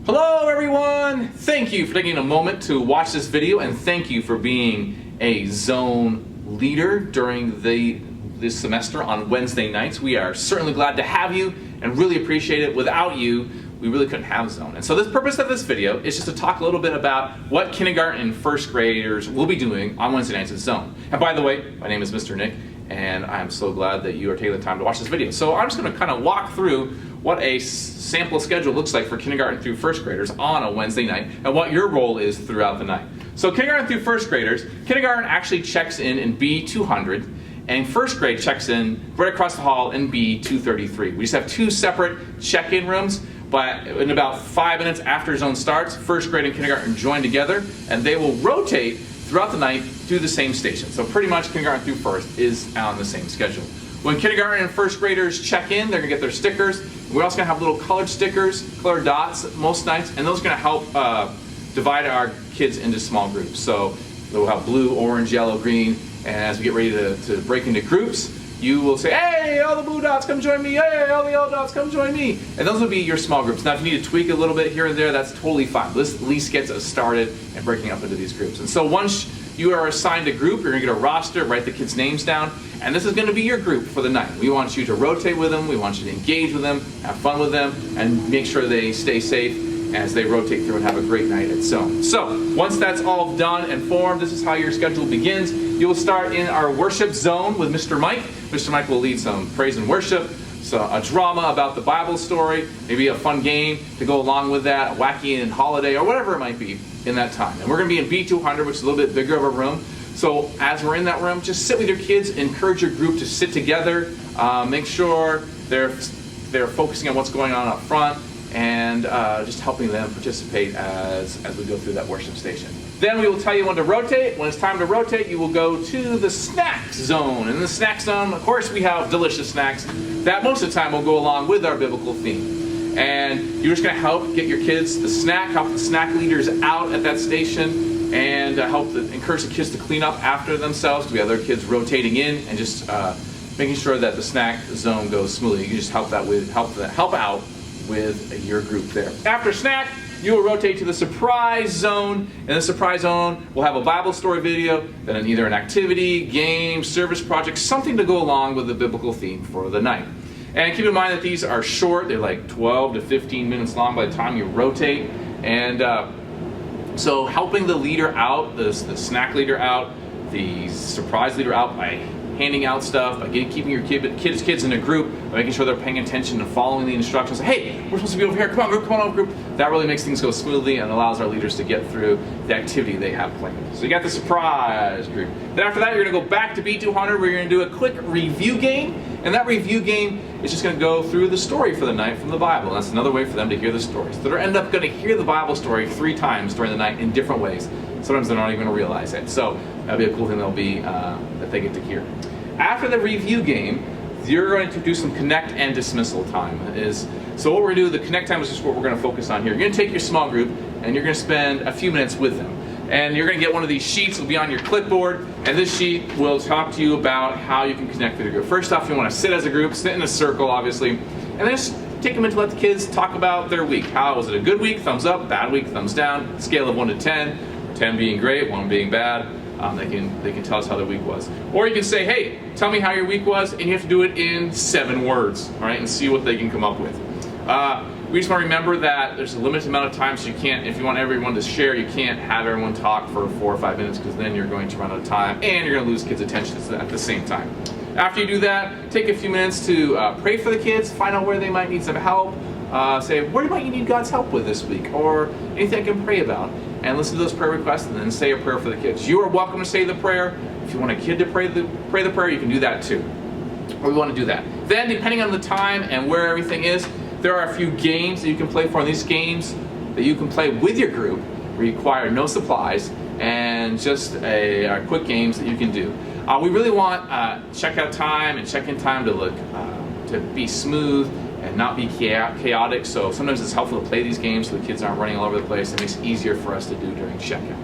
Hello everyone! Thank you for taking a moment to watch this video, and thank you for being a zone leader during this semester on Wednesday nights. We are certainly glad to have you and really appreciate it. Without you, we really couldn't have zone. And so the purpose of this video is just to talk a little bit about what kindergarten and first graders will be doing on Wednesday nights at zone. And by the way, my name is Mr. Nick, and I'm so glad that you are taking the time to watch this video. So I'm just going to kind of walk through what a sample schedule looks like for kindergarten through first graders on a Wednesday night and what your role is throughout the night. So kindergarten through first graders, kindergarten actually checks in B200, and first grade checks in right across the hall in B233. We just have two separate check-in rooms, but in about 5 minutes after zone starts, first grade and kindergarten join together, and they will rotate throughout the night through the same station. So pretty much kindergarten through first is on the same schedule. When kindergarten and first graders check in, they're going to get their stickers. We're also going to have little colored stickers, colored dots most nights, and those are going to help divide our kids into small groups. So we'll have blue, orange, yellow, green, and as we get ready to break into groups, you will say, hey, all the blue dots, come join me. Hey, all the yellow dots, come join me. And those will be your small groups. Now, if you need to tweak a little bit here and there, that's totally fine. This at least gets us started and breaking up into these groups. And so once you are assigned a group, you're going to get a roster, write the kids' names down, and this is going to be your group for the night. We want you to rotate with them, we want you to engage with them, have fun with them, and make sure they stay safe as they rotate through and have a great night at zone. So once that's all done and formed, this is how your schedule begins. You will start in our worship zone with Mr. Mike. Mr. Mike will lead some praise and worship, so a drama about the Bible story, maybe a fun game to go along with that, a wacky and holiday, or whatever it might be in that time. And we're going to be in B200, which is a little bit bigger of a room. So as we're in that room, just sit with your kids, encourage your group to sit together, make sure they're focusing on what's going on up front, and just helping them participate as we go through that worship station. Then we will tell you when to rotate. When it's time to rotate, you will go to the snack zone. In the snack zone, of course, we have delicious snacks that most of the time will go along with our biblical theme. And you're just going to help get your kids the snack, help the snack leaders out at that station, and encourage the kids to clean up after themselves. We have other kids rotating in and just making sure that the snack zone goes smoothly. You can just help out with your group there. After snack, you will rotate to the surprise zone. In the surprise zone, we'll have a Bible story video, then either an activity, game, service project, something to go along with the biblical theme for the night. And keep in mind that these are short. They're like 12 to 15 minutes long by the time you rotate. And so helping the leader out, the snack leader out, the surprise leader out by handing out stuff, by keeping your kids in a group, by making sure they're paying attention and following the instructions. Hey, we're supposed to be over here. Come on, group, come on, group. That really makes things go smoothly and allows our leaders to get through the activity they have planned. So you got the surprise group. Then after that, you're going to go back to B200 where you're going to do a quick review game. And that review game is just going to go through the story for the night from the Bible. And that's another way for them to hear the stories. So they'll end up going to hear the Bible story 3 times during the night in different ways. Sometimes they're not even going to realize it. So that'll be a cool thing that they get to hear. After the review game, you're going to do some connect and dismissal time. So what we're going to do, the connect time is just what we're going to focus on here. You're going to take your small group and you're going to spend a few minutes with them. And you're going to get one of these sheets. It'll be on your clipboard. And this sheet will talk to you about how you can connect with your group. First off, you want to sit as a group, sit in a circle, obviously. And then just take a minute to let the kids talk about their week. How was it a good week? Thumbs up. Bad week? Thumbs down. Scale of 1 to 10. 10 being great, 1 being bad. They can tell us how their week was. Or you can say, hey, tell me how your week was, and you have to do it in 7 words, all right, and see what they can come up with. We just want to remember that there's a limited amount of time, so you can't, if you want everyone to share, you can't have everyone talk for 4 or 5 minutes, because then you're going to run out of time, and you're going to lose kids' attention at the same time. After you do that, take a few minutes to pray for the kids, find out where they might need some help, say, where might you need God's help with this week, or anything I can pray about. And listen to those prayer requests and then say a prayer for the kids. You are welcome to say the prayer. If you want a kid to pray the prayer, you can do that too. Or we want to do that. Then, depending on the time and where everything is, there are a few games that you can play for. And these games that you can play with your group require no supplies and just a quick games that you can do. We really want checkout time and check-in time to look to be smooth and not be chaotic. So sometimes it's helpful to play these games so the kids aren't running all over the place. It makes it easier for us to do during checkout.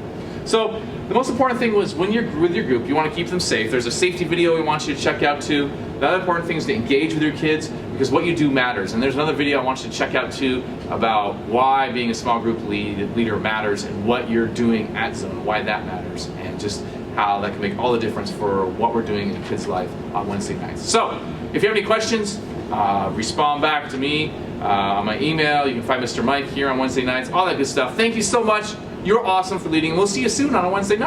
So the most important thing was when you're with your group, you want to keep them safe. There's a safety video we want you to check out too. The other important thing is to engage with your kids. because what you do matters. And there's another video I want you to check out too about why being a small group leader matters and what you're doing at Zone, why that matters, and just how that can make all the difference for what we're doing in a kid's life on Wednesday nights. So, if you have any questions, respond back to me on my email. You can find Mr. Mike here on Wednesday nights, all that good stuff. Thank you so much. You're awesome for leading. We'll see you soon on a Wednesday night.